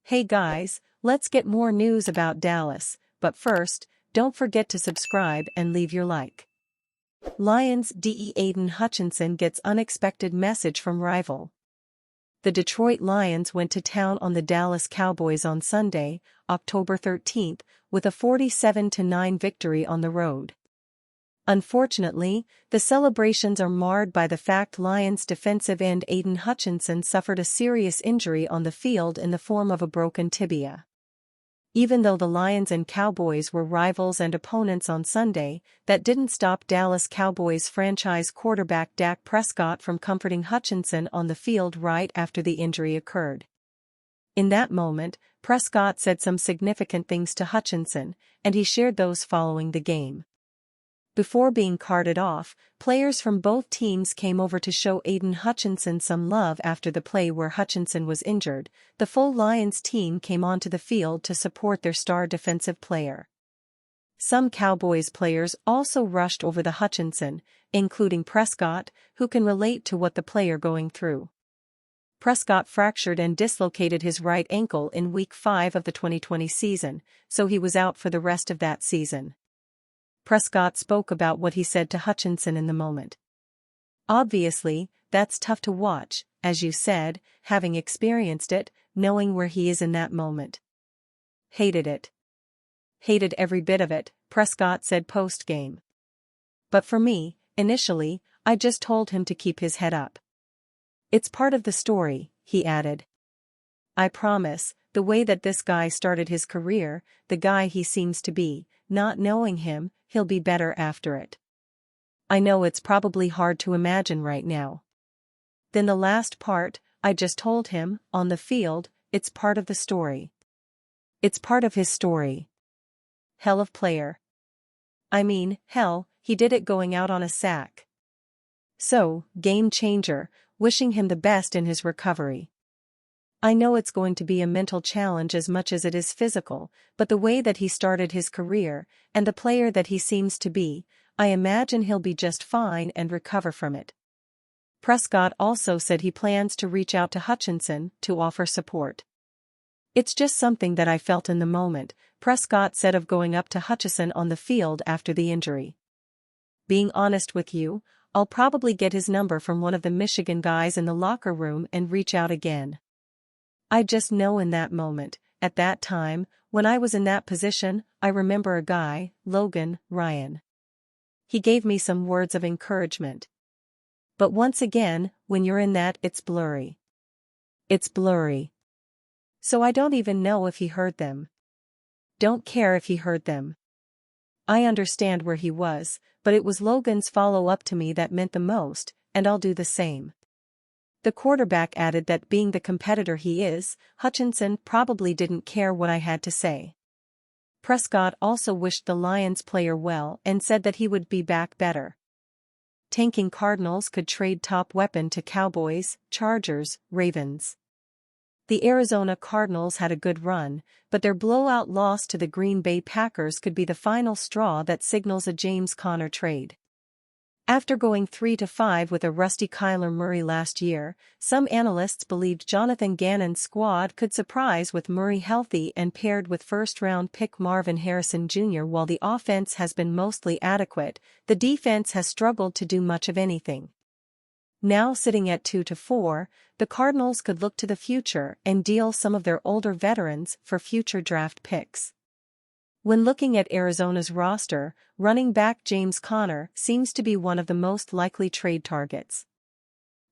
Hey guys, let's get more news about Dallas, but first, don't forget to subscribe and leave your like. Lions DE Aiden Hutchinson gets unexpected message from rival. The Detroit Lions went to town on the Dallas Cowboys on Sunday, October 13th, with a 47-9 victory on the road. Unfortunately, the celebrations are marred by the fact Lions defensive end Aiden Hutchinson suffered a serious injury on the field in the form of a broken tibia. Even though the Lions and Cowboys were rivals and opponents on Sunday, that didn't stop Dallas Cowboys franchise quarterback Dak Prescott from comforting Hutchinson on the field right after the injury occurred. In that moment, Prescott said some significant things to Hutchinson, and he shared those following the game. Before being carted off, players from both teams came over to show Aiden Hutchinson some love after the play where Hutchinson was injured. The full Lions team came onto the field to support their star defensive player. Some Cowboys players also rushed over to Hutchinson, including Prescott, who can relate to what the player going through. Prescott fractured and dislocated his right ankle in Week 5 of the 2020 season, so he was out for the rest of that season. Prescott spoke about what he said to Hutchinson in the moment. Obviously, that's tough to watch, as you said, having experienced it, knowing where he is in that moment. Hated it. Hated every bit of it, Prescott said post-game. But for me, initially, I just told him to keep his head up. It's part of the story, he added. I promise, the way that this guy started his career, the guy he seems to be, not knowing him, he'll be better after it. I know it's probably hard to imagine right now. Then the last part, I just told him, on the field, it's part of the story. It's part of his story. Hell of player. I mean, hell, he did it going out on a sack. So, game changer, wishing him the best in his recovery. I know it's going to be a mental challenge as much as it is physical, but the way that he started his career, and the player that he seems to be, I imagine he'll be just fine and recover from it. Prescott also said he plans to reach out to Hutchinson to offer support. It's just something that I felt in the moment, Prescott said of going up to Hutchinson on the field after the injury. Being honest with you, I'll probably get his number from one of the Michigan guys in the locker room and reach out again. I just know in that moment, at that time, when I was in that position, I remember a guy, Logan Ryan. He gave me some words of encouragement. But once again, when you're in that, it's blurry. It's blurry. So I don't even know if he heard them. Don't care if he heard them. I understand where he was, but it was Logan's follow-up to me that meant the most, and I'll do the same. The quarterback added that being the competitor he is, Hutchinson probably didn't care what I had to say. Prescott also wished the Lions player well and said that he would be back better. Tanking Cardinals could trade top weapon to Cowboys, Chargers, Ravens. The Arizona Cardinals had a good run, but their blowout loss to the Green Bay Packers could be the final straw that signals a James Conner trade. After going 3-5 with a rusty Kyler Murray last year, some analysts believed Jonathan Gannon's squad could surprise with Murray healthy and paired with first-round pick Marvin Harrison Jr. While the offense has been mostly adequate, the defense has struggled to do much of anything. Now sitting at 2-4, the Cardinals could look to the future and deal some of their older veterans for future draft picks. When looking at Arizona's roster, running back James Conner seems to be one of the most likely trade targets.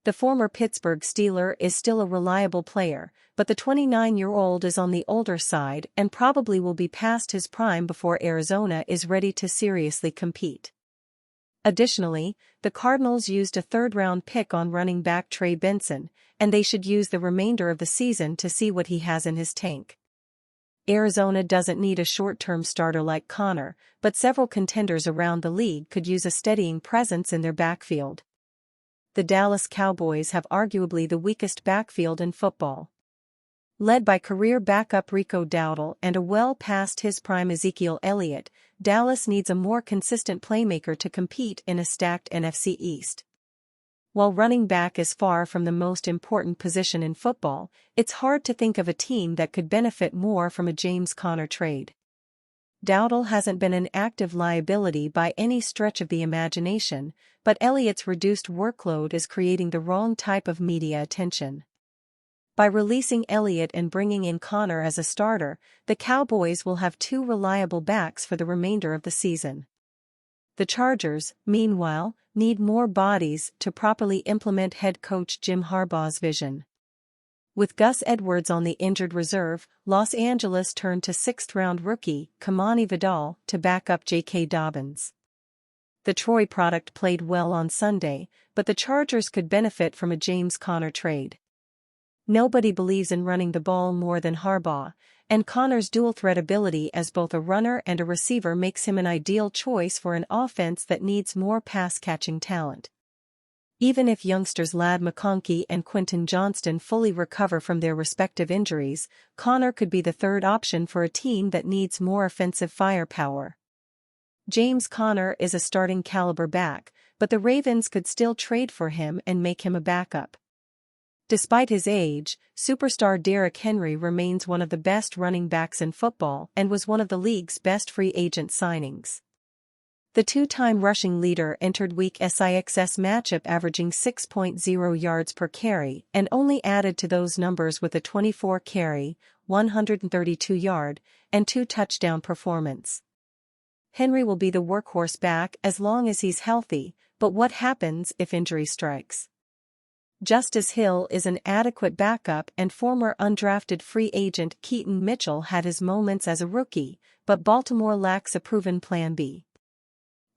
The former Pittsburgh Steeler is still a reliable player, but the 29-year-old is on the older side and probably will be past his prime before Arizona is ready to seriously compete. Additionally, the Cardinals used a third-round pick on running back Trey Benson, and they should use the remainder of the season to see what he has in his tank. Arizona doesn't need a short-term starter like Conner, but several contenders around the league could use a steadying presence in their backfield. The Dallas Cowboys have arguably the weakest backfield in football. Led by career backup Rico Dowdle and a well-past-his-prime Ezekiel Elliott, Dallas needs a more consistent playmaker to compete in a stacked NFC East. While running back is far from the most important position in football, it's hard to think of a team that could benefit more from a James Conner trade. Dowdle hasn't been an active liability by any stretch of the imagination, but Elliott's reduced workload is creating the wrong type of media attention. By releasing Elliott and bringing in Conner as a starter, the Cowboys will have two reliable backs for the remainder of the season. The Chargers, meanwhile, need more bodies to properly implement head coach Jim Harbaugh's vision. With Gus Edwards on the injured reserve, Los Angeles turned to sixth-round rookie Kamani Vidal to back up J.K. Dobbins. The Troy product played well on Sunday, but the Chargers could benefit from a James Conner trade. Nobody believes in running the ball more than Harbaugh, and Conner's dual-threat ability as both a runner and a receiver makes him an ideal choice for an offense that needs more pass-catching talent. Even if youngsters Ladd McConkey and Quentin Johnston fully recover from their respective injuries, Conner could be the third option for a team that needs more offensive firepower. James Conner is a starting caliber back, but the Ravens could still trade for him and make him a backup. Despite his age, superstar Derrick Henry remains one of the best running backs in football and was one of the league's best free agent signings. The two-time rushing leader entered Week 6 matchup averaging 6.0 yards per carry and only added to those numbers with a 24-carry, 132-yard, and two-touchdown performance. Henry will be the workhorse back as long as he's healthy, but what happens if injury strikes? Justice Hill is an adequate backup, and former undrafted free agent Keaton Mitchell had his moments as a rookie, but Baltimore lacks a proven plan B.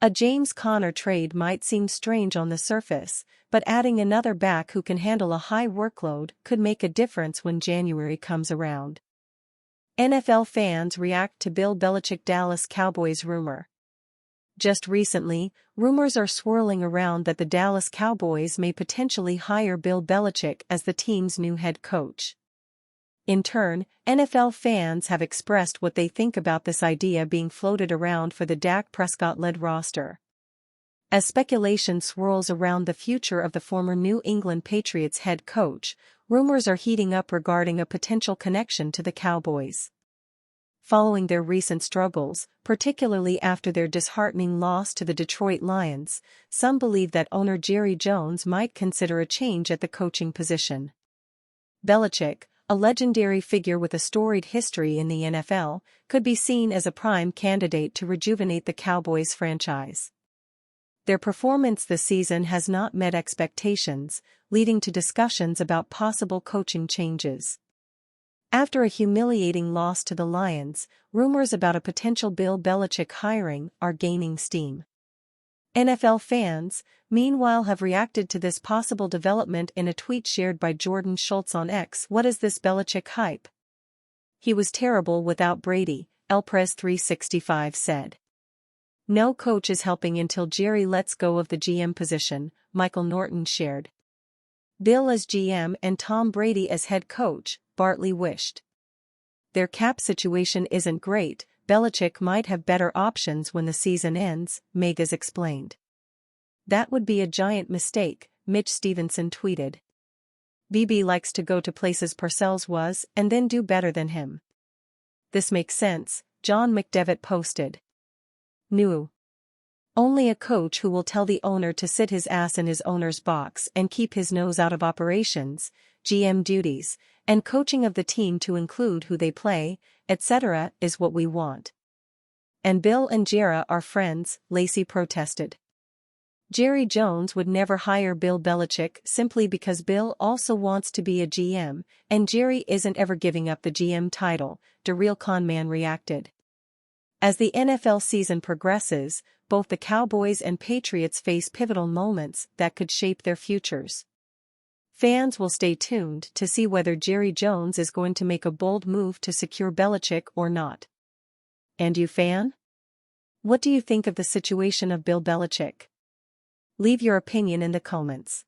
A James Conner trade might seem strange on the surface, but adding another back who can handle a high workload could make a difference when January comes around. NFL fans react to Bill Belichick Dallas Cowboys rumor. Just recently, rumors are swirling around that the Dallas Cowboys may potentially hire Bill Belichick as the team's new head coach. In turn, NFL fans have expressed what they think about this idea being floated around for the Dak Prescott-led roster. As speculation swirls around the future of the former New England Patriots head coach, rumors are heating up regarding a potential connection to the Cowboys. Following their recent struggles, particularly after their disheartening loss to the Detroit Lions, some believe that owner Jerry Jones might consider a change at the coaching position. Belichick, a legendary figure with a storied history in the NFL, could be seen as a prime candidate to rejuvenate the Cowboys franchise. Their performance this season has not met expectations, leading to discussions about possible coaching changes. After a humiliating loss to the Lions, rumors about a potential Bill Belichick hiring are gaining steam. NFL fans, meanwhile, have reacted to this possible development in a tweet shared by Jordan Schultz on X. What is this Belichick hype? He was terrible without Brady, Elprez365 said. No coach is helping until Jerry lets go of the GM position, Michael Norton shared. Bill as GM and Tom Brady as head coach, Bartley wished. Their cap situation isn't great. Belichick might have better options when the season ends, Megas explained. That would be a giant mistake, Mitch Stevenson tweeted. BB likes to go to places Parcells was and then do better than him. This makes sense, John McDevitt posted. New. Only a coach who will tell the owner to sit his ass in his owner's box and keep his nose out of operations, GM duties, and coaching of the team to include who they play, etc., is what we want. And Bill and Jera are friends, Lacey protested. Jerry Jones would never hire Bill Belichick simply because Bill also wants to be a GM, and Jerry isn't ever giving up the GM title, DeReal Conman reacted. As the NFL season progresses, both the Cowboys and Patriots face pivotal moments that could shape their futures. Fans will stay tuned to see whether Jerry Jones is going to make a bold move to secure Belichick or not. And you, fan? What do you think of the situation of Bill Belichick? Leave your opinion in the comments.